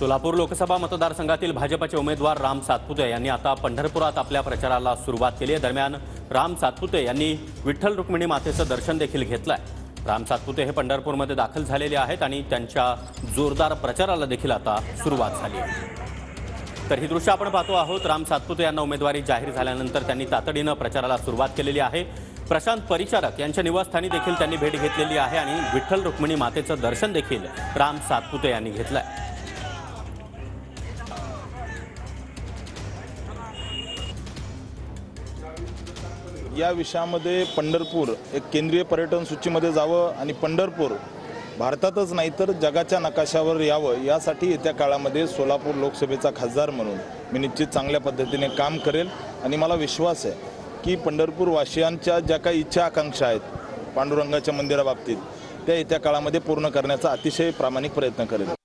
सोलापूर लोकसभा मतदारसंघातील भाजपचे उमेदवार राम सातपुते यांनी आता पंढरपुरात आपल्या प्रचाराला सुरुवात केली आहे। दरम्यान राम सातपुते यांनी विठ्ठल रुक्मिणी मातेचं दर्शन देखील घेतलंय। राम सातपुते हे पंढरपूरमध्ये दाखल झालेले आहेत आणि त्यांच्या जोरदार प्रचाराला देखील आता सुरुवात झाली आहे। तर ही दृश्य आपण पाहतो आहोत। राम सातपुते यांना उमेदवारी जाहीर झाल्यानंतर त्यांनी तातडीने प्रचाराला सुरुवात केलेली आहे। प्रशांत परिचारक यांच्या निवासस्थानी देखील त्यांनी भेट घेतलेली आहे आणि विठ्ठल रुक्मिणी मातेचं दर्शन देखील राम सातपुते यांनी घेतलंय। या विषयामध्ये पंढरपूर एक केंद्रीय पर्यटन सूचीमध्ये जावं आणि पंढरपूर भारतातच नाही तर जगाच्या नकाशावर यावं यासाठी येत्या काळामध्ये सोलापूर लोकसभेचा खासदार म्हणून मी निश्चित चांगल्या पद्धतीने काम करेल आणि मला विश्वास आहे की पंढरपूर वासियांच्या ज्या काही इच्छा आकांक्षा आहेत पांडुरंगाच्या मंदिराबाबतीत त्या येत्या काळामध्ये पूर्ण करण्याचा अतिशय प्रामाणिक प्रयत्न करेल।